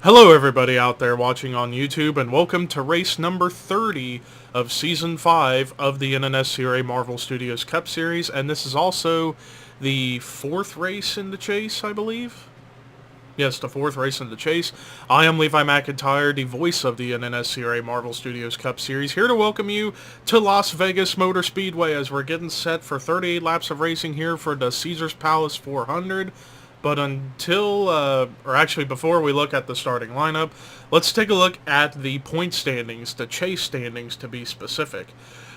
Hello everybody out there watching on YouTube, and welcome to race number 30 of Season 5 of the NNSCRA Marvel Studios Cup Series, and this is also the fourth race in the chase, I believe? Yes, the fourth race in the chase. I am Levi McIntyre, the voice of the NNSCRA Marvel Studios Cup Series, here to welcome you to Las Vegas Motor Speedway as we're getting set for 38 laps of racing here for the Caesars Palace 400. But before we look at the starting lineup, let's take a look at the point standings, the chase standings to be specific.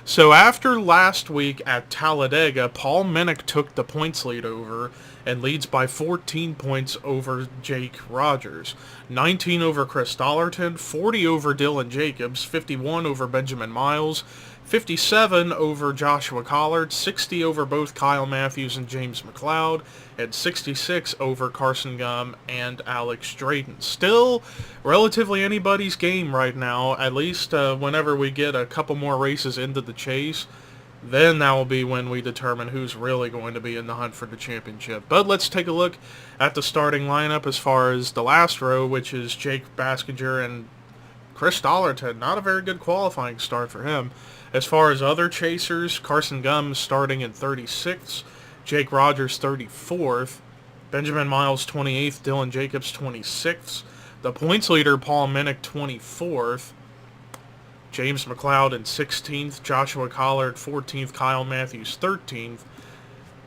So after last week at Talladega, Paul Minnick took the points lead over and leads by 14 points over Jake Rogers, 19 over Chris Dollarton, 40 over Dylan Jacobs, 51 over Benjamin Miles, 57 over Joshua Collard, 60 over both Kyle Matthews and James McLeod, and 66 over Carson Gum and Alex Drayton. Still relatively anybody's game right now, at least whenever we get a couple more races into the chase. Then that will be when we determine who's really going to be in the hunt for the championship. But let's take a look at the starting lineup as far as the last row, which is Jake Baskinger and Chris Dollarton. Not a very good qualifying start for him. As far as other chasers, Carson Gum starting in 36th, Jake Rogers 34th, Benjamin Miles 28th, Dylan Jacobs 26th, the points leader Paul Minnick 24th, James McLeod in 16th, Joshua Collard 14th, Kyle Matthews 13th,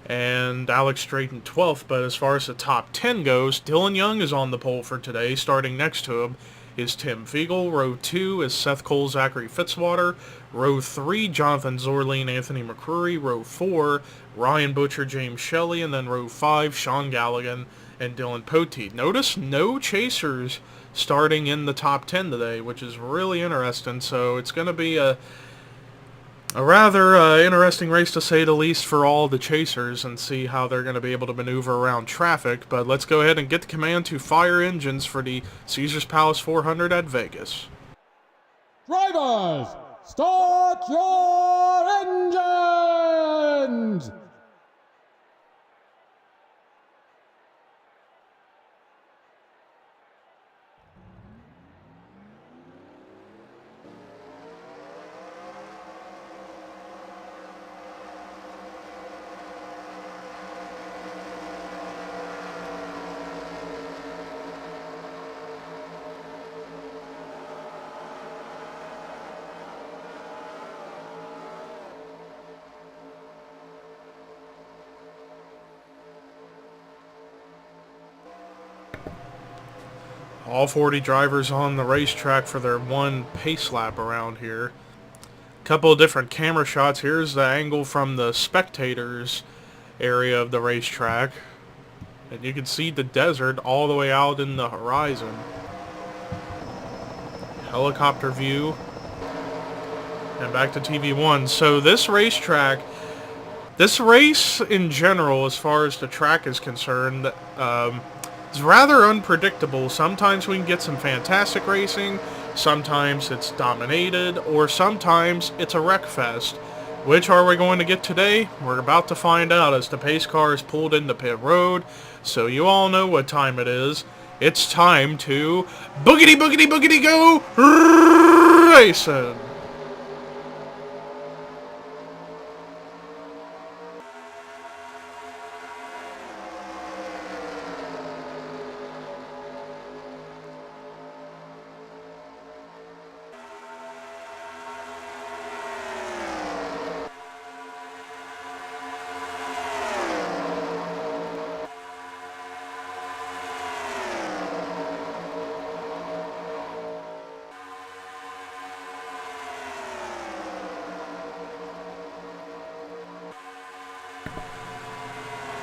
and Alex Drayton 12th. But as far as the top 10 goes, Dylan Young is on the pole for today. Starting next to him is Tim Fiegel. Row 2 is Seth Cole, Zachary Fitzwater. Row 3, Jonathan Zorline, Anthony McCrory. Row 4, Ryan Butcher, James Shelley. And then row 5, Sean Galligan and Dylan Poteet. Notice no chasers starting in the top 10 today, which is really interesting. So it's going to be a rather interesting race, to say the least, for all the chasers, and see how they're going to be able to maneuver around traffic. But let's go ahead and get the command to fire engines for the Caesars Palace 400 at Vegas. Drivers, start your engines! All 40 drivers on the racetrack for their one pace lap around here. Couple of different camera shots. Here's the angle from the spectators area of the racetrack, and you can see the desert all the way out in the horizon. Helicopter view, and back to TV1. So this racetrack, this race in general, as far as the track is concerned, it's rather unpredictable. Sometimes we can get some fantastic racing, sometimes it's dominated, or sometimes it's a wreck fest. Which are we going to get today? We're about to find out as the pace car is pulled into pit road, so you all know what time it is. It's time to boogity boogity boogity go racing!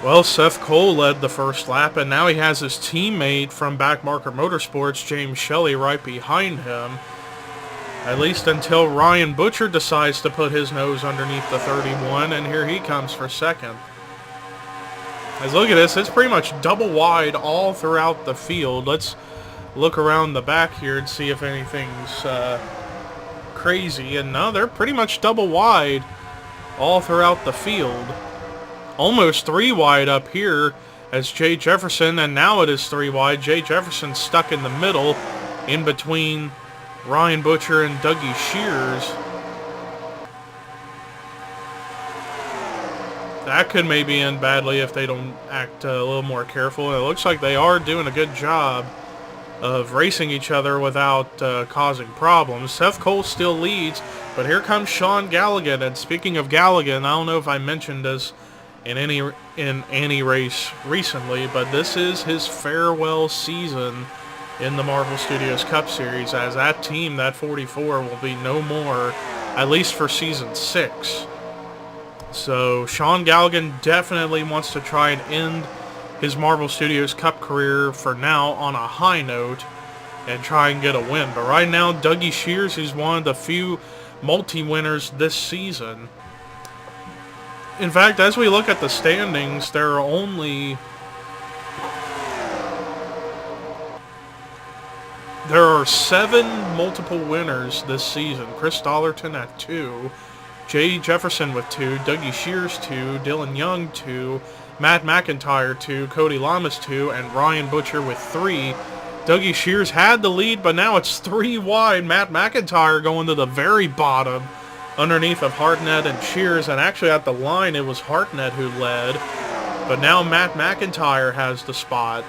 Well, Seth Cole led the first lap, and now he has his teammate from Backmarker Motorsports, James Shelley, right behind him. At least until Ryan Butcher decides to put his nose underneath the 31, and here he comes for second. As look at this, it's pretty much double wide all throughout the field. Let's look around the back here and see if anything's crazy. And no, they're pretty much double wide all throughout the field. Almost 3 wide up here as Jay Jefferson, and now it is 3 wide. Jay Jefferson stuck in the middle in between Ryan Butcher and Dougie Shears. That could maybe end badly if they don't act a little more careful. It looks like they are doing a good job of racing each other without causing problems. Seth Cole still leads, but here comes Sean Galligan. And speaking of Galligan, I don't know if I mentioned this in any race recently, but this is his farewell season in the Marvel Studios Cup Series, as that team, that 44, will be no more, at least for Season 6. So Sean Galligan definitely wants to try and end his Marvel Studios Cup career for now on a high note and try and get a win. But right now, Dougie Shears, who's one of the few multi-winners this season. In fact, as we look at the standings, there are only... There are 7 multiple winners this season. Chris Dollerton at 2, Jay Jefferson with 2, Dougie Shears 2, Dylan Young 2, Matt McIntyre 2, Cody Lamas 2, and Ryan Butcher with 3. Dougie Shears had the lead, but now it's 3 wide. Matt McIntyre going to the very bottom underneath of Hartnett and Shears, and actually at the line it was Hartnett who led, but now Matt McIntyre has the spot.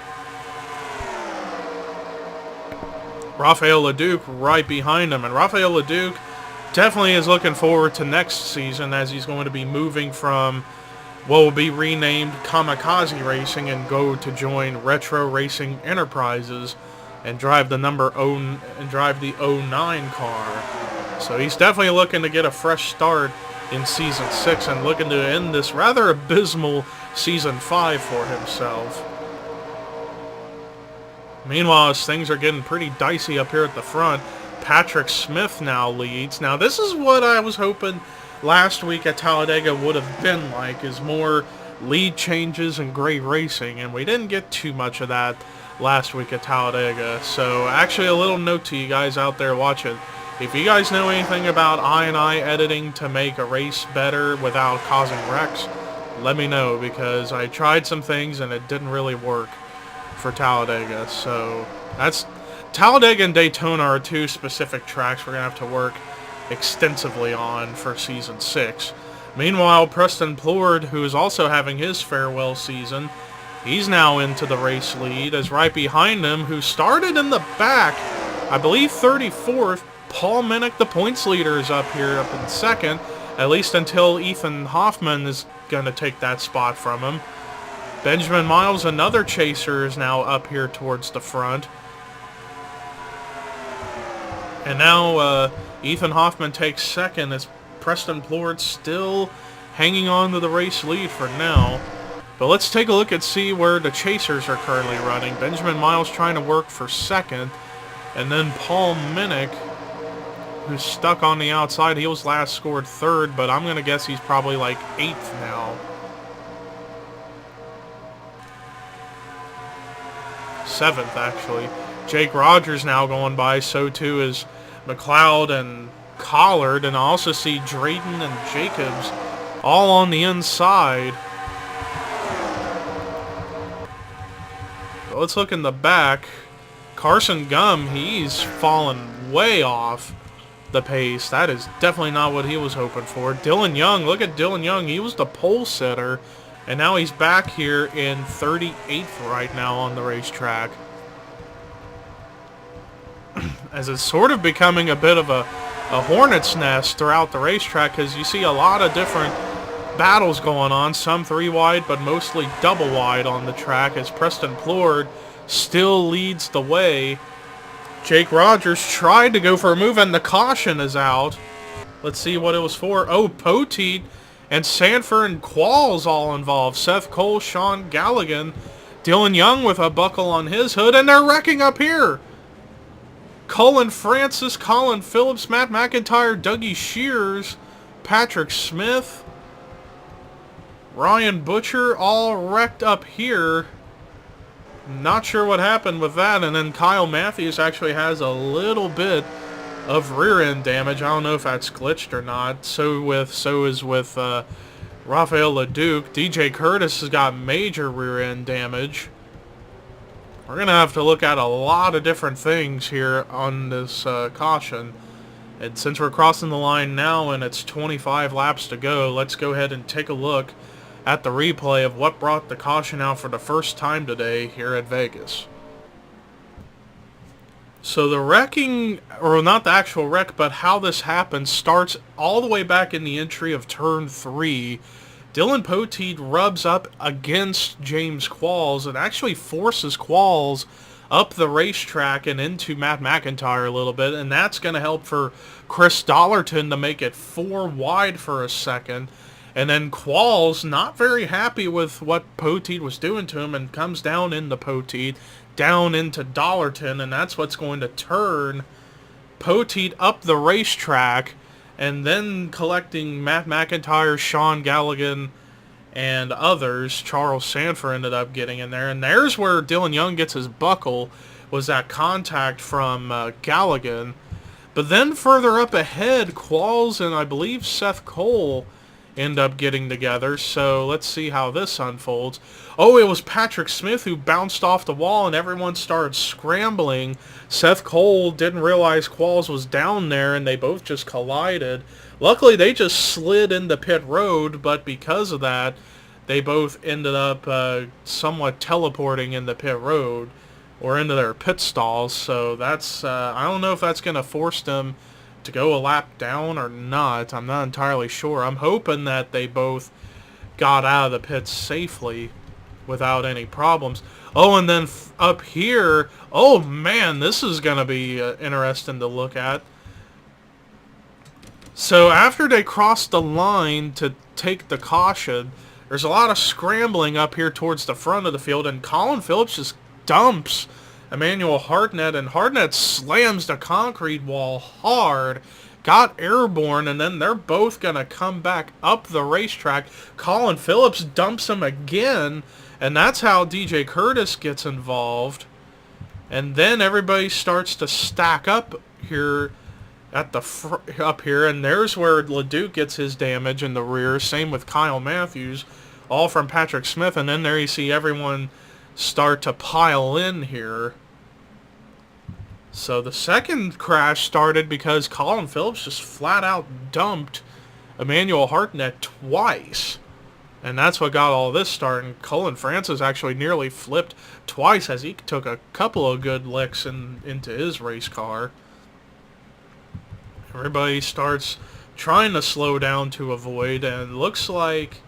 Rafael LeDuc right behind him, and Rafael LeDuc definitely is looking forward to next season, as he's going to be moving from what will be renamed Kamikaze Racing and go to join Retro Racing Enterprises and drive the drive the 09 car. So he's definitely looking to get a fresh start in Season 6 and looking to end this rather abysmal Season 5 for himself. Meanwhile, as things are getting pretty dicey up here at the front, Patrick Smith now leads. Now, this is what I was hoping last week at Talladega would have been like, is more lead changes and great racing, and we didn't get too much of that last week at Talladega. So, actually, a little note to you guys out there watching. If you guys know anything about I editing to make a race better without causing wrecks, let me know, because I tried some things and it didn't really work for Talladega. So that's Talladega and Daytona are 2 specific tracks we're going to have to work extensively on for Season 6. Meanwhile, Preston Plord, who is also having his farewell season, he's now into the race lead, as right behind him, who started in the back, I believe 34th, Paul Minnick, the points leader, is up here, up in second, at least until Ethan Hoffman is going to take that spot from him. Benjamin Miles, another chaser, is now up here towards the front. And now Ethan Hoffman takes second, as Preston Plord still hanging on to the race lead for now. But let's take a look and see where the chasers are currently running. Benjamin Miles trying to work for second. And then Paul Minnick, who's stuck on the outside. He was last scored third, but I'm going to guess he's probably like 8th now. 7th, actually. Jake Rogers now going by. So too is McLeod and Collard. And I also see Drayton and Jacobs all on the inside. Let's look in the back. Carson Gum, he's fallen way off the pace. That is definitely not what he was hoping for. Dylan Young, look at Dylan Young. He was the pole sitter, and now he's back here in 38th right now on the racetrack. As it's sort of becoming a bit of a hornet's nest throughout the racetrack, because you see a lot of different battles going on, some 3 wide, but mostly double wide on the track, as Preston Plord still leads the way. Jake Rogers tried to go for a move, and the caution is out. Let's see what it was for. Oh, Poteet and Sanford and Qualls all involved. Seth Cole, Sean Galligan, Dylan Young with a buckle on his hood, and they're wrecking up here. Cullen Francis, Colin Phillips, Matt McIntyre, Dougie Shears, Patrick Smith, Ryan Butcher, all wrecked up here. Not sure what happened with that. And then Kyle Matthews actually has a little bit of rear end damage. I don't know if that's glitched or not. So is with Rafael LeDuc. DJ Curtis has got major rear end damage. We're going to have to look at a lot of different things here on this caution. And since we're crossing the line now and it's 25 laps to go, let's go ahead and take a look at the replay of what brought the caution out for the first time today here at Vegas. So the wrecking, or not the actual wreck, but how this happened starts all the way back in the entry of turn 3. Dylan Poteet rubs up against James Qualls and actually forces Qualls up the racetrack and into Matt McIntyre a little bit, and that's going to help for Chris Dollarton to make it 4 wide for a second. And then Qualls, not very happy with what Poteet was doing to him, and comes down into Poteet, down into Dollarton, and that's what's going to turn Poteet up the racetrack, and then collecting Matt McIntyre, Sean Galligan, and others. Charles Sanford ended up getting in there, and there's where Dylan Young gets his buckle, was that contact from Galligan. But then further up ahead, Qualls and I believe Seth Cole end up getting together, so let's see how this unfolds. Oh, it was Patrick Smith who bounced off the wall and everyone started scrambling. Seth Cole didn't realize Qualls was down there and they both just collided. Luckily, they just slid into pit road, but because of that, they both ended up somewhat teleporting into pit road or into their pit stalls, so that's, I don't know if that's going to force them to go a lap down or not. I'm not entirely sure. I'm hoping that they both got out of the pits safely without any problems. Oh, and then up here, oh man, this is going to be interesting to look at. So after they crossed the line to take the caution, there's a lot of scrambling up here towards the front of the field, and Colin Phillips just dumps Emmanuel Hartnett, and Hartnett slams the concrete wall hard, got airborne, and then they're both going to come back up the racetrack. Colin Phillips dumps him again, and that's how DJ Curtis gets involved. And then everybody starts to stack up here at the up here, and there's where LeDuc gets his damage in the rear. Same with Kyle Matthews, all from Patrick Smith, and then there you see everyone start to pile in here. So the second crash started because Colin Phillips just flat out dumped Emmanuel Hartnett twice. And that's what got all this started. Colin Francis actually nearly flipped twice as he took a couple of good licks into his race car. Everybody starts trying to slow down to avoid, and it looks like,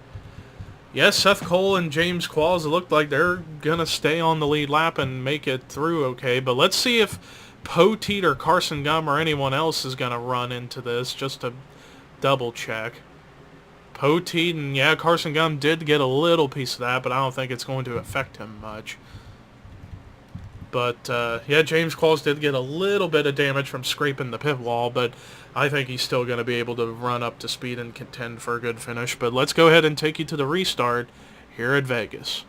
yes, Seth Cole and James Qualls, it looked like they're going to stay on the lead lap and make it through okay. But let's see if Poteet or Carson Gum or anyone else is going to run into this, just to double check. Poteet, and yeah, Carson Gum did get a little piece of that, but I don't think it's going to affect him much. But, yeah, James Qualls did get a little bit of damage from scraping the pit wall, but I think he's still going to be able to run up to speed and contend for a good finish. But let's go ahead and take you to the restart here at Vegas.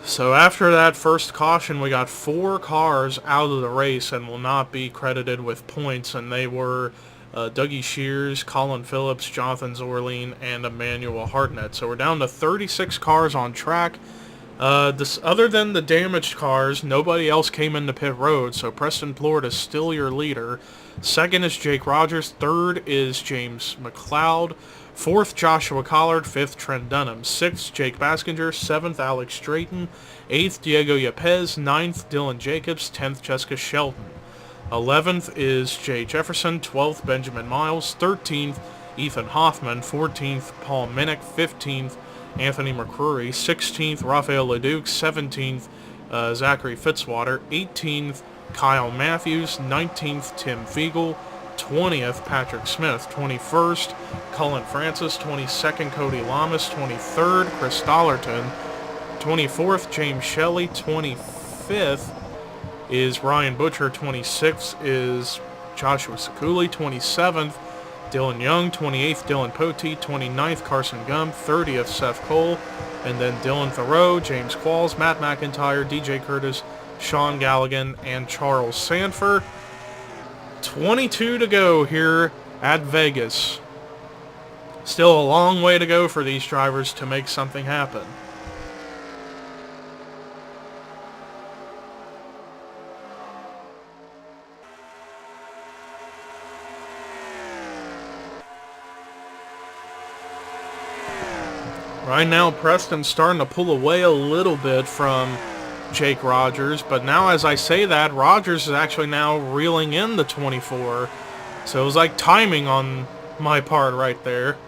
So after that first caution, we got 4 cars out of the race and will not be credited with points, and they were Dougie Shears, Colin Phillips, Jonathan Zorline, and Emmanuel Hartnett. So we're down to 36 cars on track. Other than the damaged cars, nobody else came into pit road, so Preston Plord is still your leader. Second is Jake Rogers. Third is James McLeod. Fourth, Joshua Collard. Fifth, Trent Dunham. Sixth, Jake Baskinger. Seventh, Alex Drayton. Eighth, Diego Yepez. Ninth, Dylan Jacobs. 10th, Jessica Shelton. 11th is Jay Jefferson. 12th, Benjamin Miles. 13th, Ethan Hoffman. 14th, Paul Minnick. 15th, Anthony McCrory. 16th, Rafael LeDuc. 17th, Zachary Fitzwater. 18th, Kyle Matthews. 19th, Tim Fiegel. 20th, Patrick Smith. 21st, Cullen Francis. 22nd, Cody Lamas. 23rd, Chris Dollarton. 24th, James Shelley. 25th is Ryan Butcher. 26th is Joshua Sekuli. 27th, Dylan Young. 28th, Dylan Poteet. 29th, Carson Gum. 30th, Seth Cole. And then Dylan Thoreau, James Qualls, Matt McIntyre, DJ Curtis, Sean Galligan, and Charles Sanford. 22 to go here at Vegas. Still a long way to go for these drivers to make something happen. Right now, Preston's starting to pull away a little bit from Jake Rogers, but now as I say that, Rogers is actually now reeling in the 24. So it was like timing on my part right there.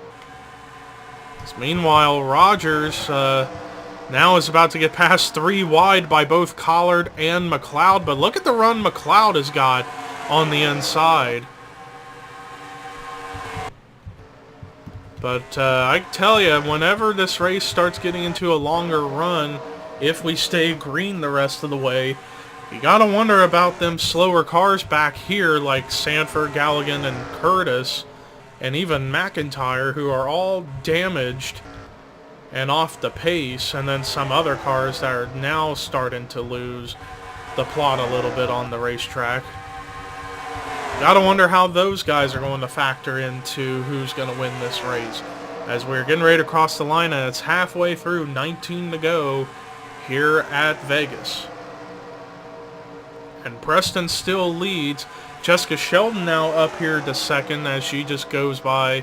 Meanwhile, Rogers now is about to get past 3 wide by both Collard and McLeod, but look at the run McLeod has got on the inside. But I tell you, whenever this race starts getting into a longer run, if we stay green the rest of the way, you gotta wonder about them slower cars back here like Sanford, Galligan, and Curtis, and even McIntyre, who are all damaged and off the pace, and then some other cars that are now starting to lose the plot a little bit on the racetrack. Gotta wonder how those guys are going to factor into who's going to win this race. As we're getting ready to cross the line, and it's halfway through, 19 to go here at Vegas. And Preston still leads. Jessica Sheldon now up here to second as she just goes by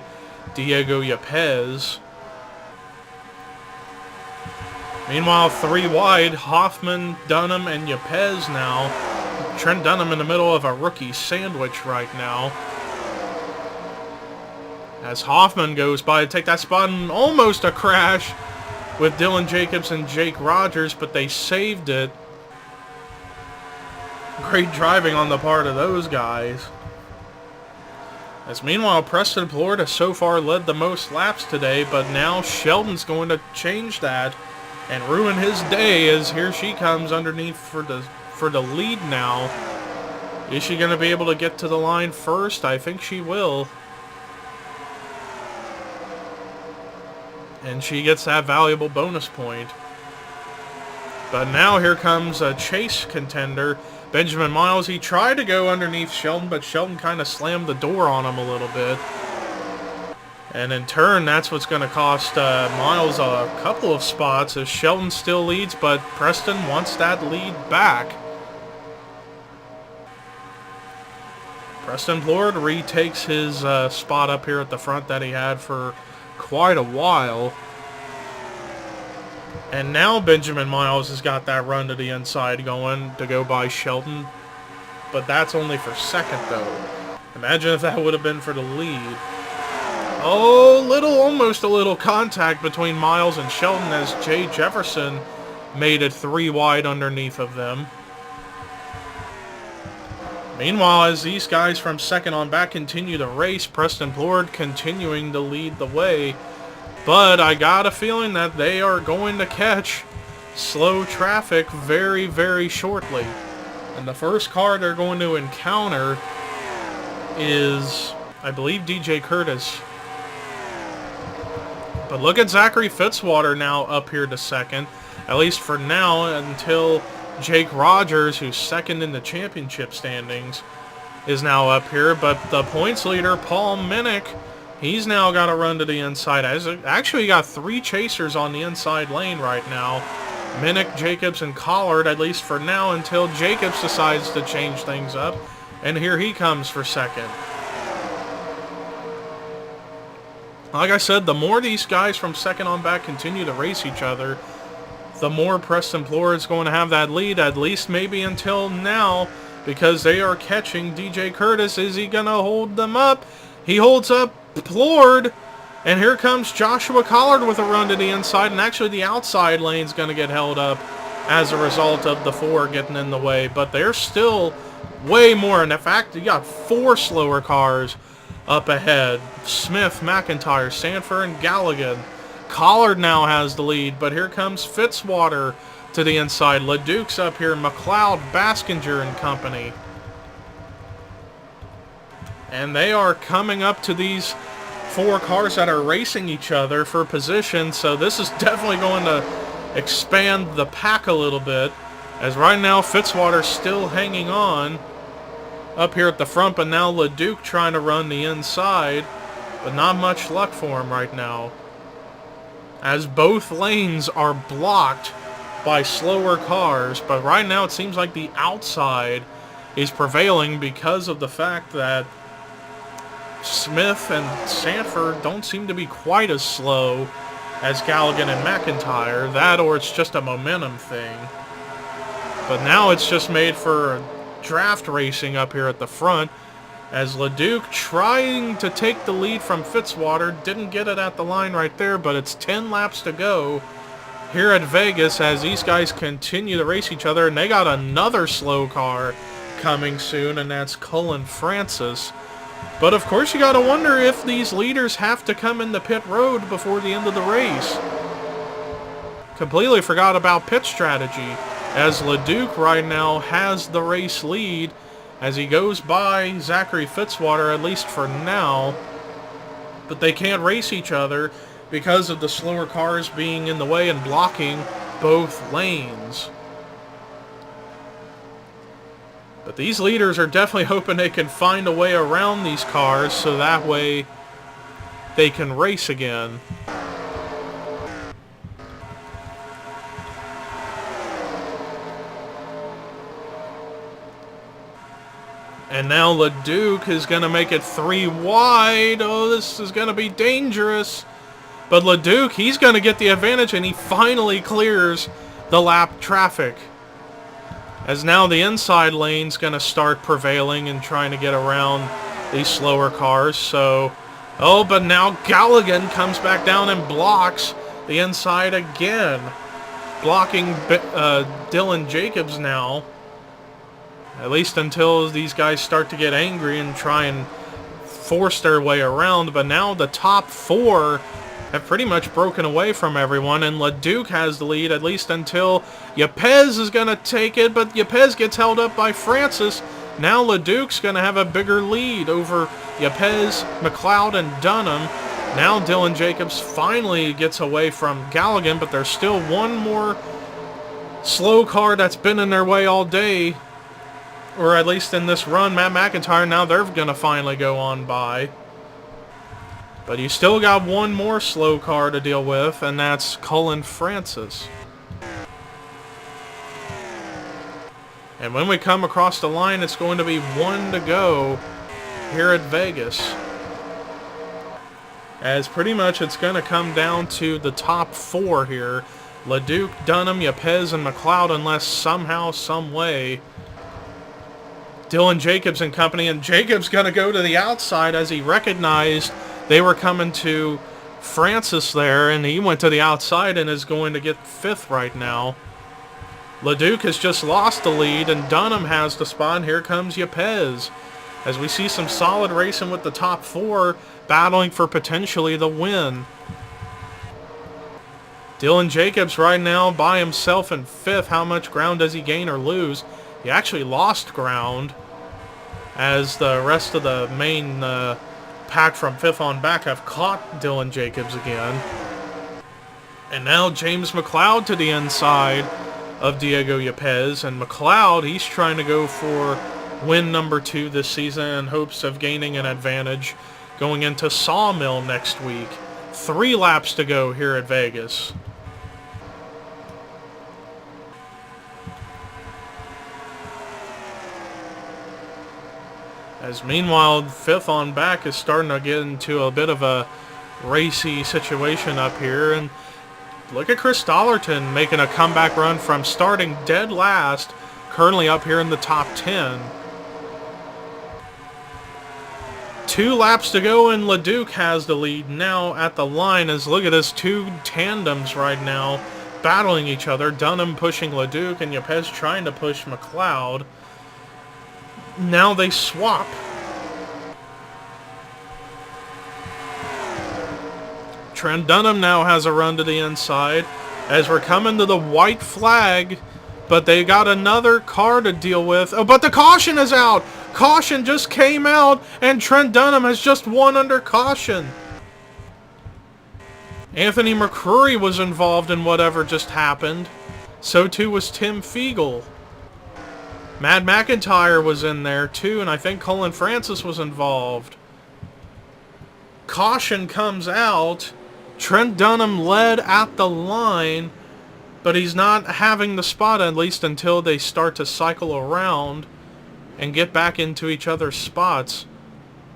Diego Yepes. Meanwhile, 3 wide, Hoffman, Dunham, and Yepes now. Trent Dunham in the middle of a rookie sandwich right now. As Hoffman goes by to take that spot, and almost a crash with Dylan Jacobs and Jake Rogers, but they saved it. Great driving on the part of those guys. As meanwhile, Preston Florida so far led the most laps today, but now Sheldon's going to change that and ruin his day, as here she comes underneath for the lead now. Is she going to be able to get to the line first? I think she will. And she gets that valuable bonus point. But now here comes a chase contender, Benjamin Miles. He tried to go underneath Sheldon, but Sheldon kind of slammed the door on him a little bit. And in turn, that's what's going to cost Miles a couple of spots, as Sheldon still leads, but Preston wants that lead back. Preston Plord retakes his spot up here at the front that he had for quite a while. And now Benjamin Miles has got that run to the inside going to go by Sheldon. But that's only for second, though. Imagine if that would have been for the lead. Oh, almost a little contact between Miles and Sheldon, as Jay Jefferson made it 3 wide underneath of them. Meanwhile, as these guys from second on back continue the race, Preston Plord continuing to lead the way. But I got a feeling that they are going to catch slow traffic very, very shortly. And the first car they're going to encounter is, I believe, DJ Curtis. But look at Zachary Fitzwater now up here to second, at least for now, until Jake Rogers, who's second in the championship standings, is now up here. But the points leader, Paul Minnick, he's now got to run to the inside. Actually, got 3 chasers on the inside lane right now. Minnick, Jacobs, and Collard, at least for now, until Jacobs decides to change things up. And here he comes for second. Like I said, the more these guys from second on back continue to race each other, the more Preston Plord is going to have that lead, at least maybe until now, because they are catching DJ Curtis. Is he going to hold them up? He holds up Plord, and here comes Joshua Collard with a run to the inside, and actually the outside lane's going to get held up as a result of the 4 getting in the way, but they're still way more. And in fact, you got 4 slower cars up ahead. Smith, McIntyre, Sanford, and Galligan. Collard now has the lead, but here comes Fitzwater to the inside. LeDuc's up here, McLeod, Baskinger, and company. And they are coming up to these 4 cars that are racing each other for position, so this is definitely going to expand the pack a little bit, as right now Fitzwater's still hanging on up here at the front, but now LeDuc trying to run the inside. but not much luck for him right now, as both lanes are blocked by slower cars. But right now it seems like the outside is prevailing because of the fact that Smith and Sanford don't seem to be quite as slow as Galligan and McIntyre. That, or it's just a momentum thing. But now it's just made for draft racing up here at the front, as LeDuc trying to take the lead from Fitzwater. Didn't get it at the line right there, but it's 10 laps to go here at Vegas as these guys continue to race each other. And they got another slow car coming soon, and that's Cullen Francis. But of course you got to wonder if these leaders have to come in the pit road before the end of the race. Completely forgot about pit strategy, as LeDuc right now has the race lead as he goes by Zachary Fitzwater, at least for now. But they can't race each other because of the slower cars being in the way and blocking both lanes. But these leaders are definitely hoping they can find a way around these cars so that way they can race again. And now LeDuc is going to make it 3 wide. Oh, this is going to be dangerous. But LeDuc, he's going to get the advantage, and he finally clears the lap traffic, as now the inside lane's going to start prevailing and trying to get around these slower cars. So, oh, but now Galligan comes back down and blocks the inside again, blocking Dylan Jacobs now. At least until these guys start to get angry and try and force their way around. But now the top 4 have pretty much broken away from everyone, and LeDuc has the lead, at least until Yepez is going to take it, but Yepez gets held up by Francis. Now LeDuc's going to have a bigger lead over Yepez, McLeod, and Dunham. Now Dylan Jacobs finally gets away from Galligan, but there's still one more slow car that's been in their way all day, or at least in this run. Matt McIntyre, now they're going to finally go on by. But you still got one more slow car to deal with, and that's Cullen Francis. And when we come across the line, it's going to be 1 to go here at Vegas, as pretty much it's going to come down to the top 4 here. LeDuc, Dunham, Yepez, and McLeod, unless somehow, some way Dylan Jacobs and company. And Jacobs going to go to the outside as he recognized they were coming to Francis there, and he went to the outside and is going to get 5th right now. LeDuc has just lost the lead, and Dunham has the spot, and here comes Yepez, as we see some solid racing with the top 4 battling for potentially the win. Dylan Jacobs right now by himself in 5th. How much ground does he gain or lose? He actually lost ground, as the rest of the main pack from 5th on back have caught Dylan Jacobs again. And now James McLeod to the inside of Diego Yepez. And McLeod, he's trying to go for win number 2 this season in hopes of gaining an advantage going into Sawmill next week. 3 laps to go here at Vegas. As meanwhile, 5th on back is starting to get into a bit of a racy situation up here. And look at Chris Dollerton making a comeback run from starting dead last, currently up here in the top 10. 2 laps to go, and LeDuc has the lead now at the line. As look at this, 2 tandems right now battling each other. Dunham pushing LeDuc and Yepez trying to push McLeod. Now they swap. Trent Dunham now has a run to the inside as we're coming to the white flag, but they got another car to deal with. Oh, but the caution is out. Caution just came out, and Trent Dunham has just won under caution. Anthony McCrory was involved in whatever just happened. So too was Tim Fiegel. Matt McIntyre was in there too, and I think Cullen Francis was involved. Caution comes out. Trent Dunham led at the line, but he's not having the spot, at least until they start to cycle around and get back into each other's spots.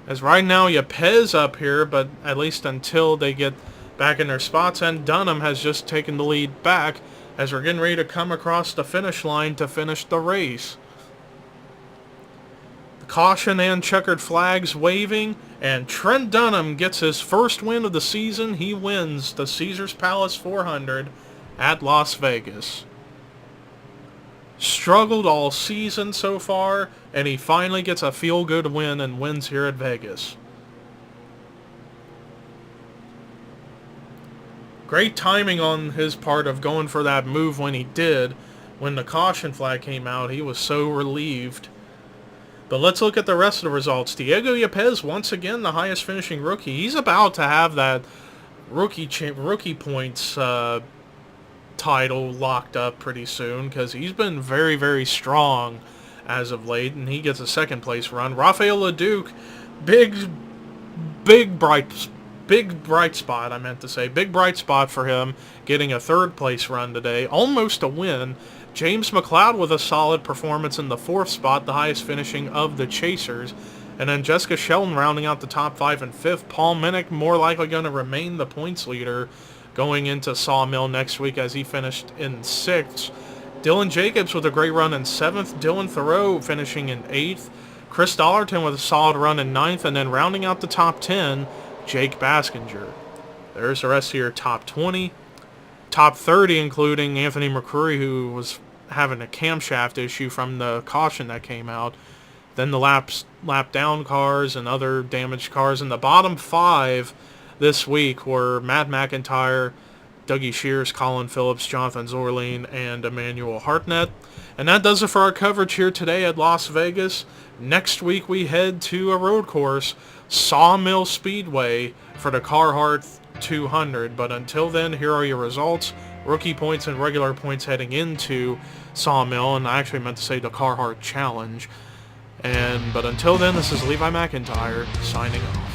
As right now, Yepes up here, but at least until they get back in their spots, and Dunham has just taken the lead back as we're getting ready to come across the finish line to finish the race. The caution and checkered flags waving, and Trent Dunham gets his first win of the season. He wins the Caesars Palace 400 at Las Vegas. Struggled all season so far, and he finally gets a feel-good win and wins here at Vegas. Great timing on his part of going for that move when he did. When the caution flag came out, he was so relieved. But let's look at the rest of the results. Diego Yepes, once again, the highest finishing rookie. He's about to have that rookie points title locked up pretty soon, because he's been very, very strong as of late, and he gets a second place run. Rafael Leduc, big bright spot, I meant to say. Big bright spot for him, getting a third place run today. Almost a win. James McLeod with a solid performance in the fourth spot, the highest finishing of the Chasers. And then Jessica Sheldon rounding out the top 5 and 5th. Paul Minnick more likely going to remain the points leader going into Sawmill next week as he finished in 6th. Dylan Jacobs with a great run in 7th. Dylan Thoreau finishing in 8th. Chris Dollarton with a solid run in 9th. And then rounding out the top 10, Jake Baskinger. There's the rest of your top 20. Top 30, including Anthony McCrory, who was having a camshaft issue from the caution that came out. Then the lap down cars and other damaged cars. And the bottom 5 this week were Matt McIntyre, Dougie Shears, Colin Phillips, Jonathan Zorline, and Emmanuel Hartnett. And that does it for our coverage here today at Las Vegas. Next week we head to a road course, Sawmill Speedway, for the Carhartt 200. But until then, here are your results. Rookie points and regular points heading into Sawmill, and I actually meant to say the Carhartt Challenge. But until then, this is Levi McIntyre signing off.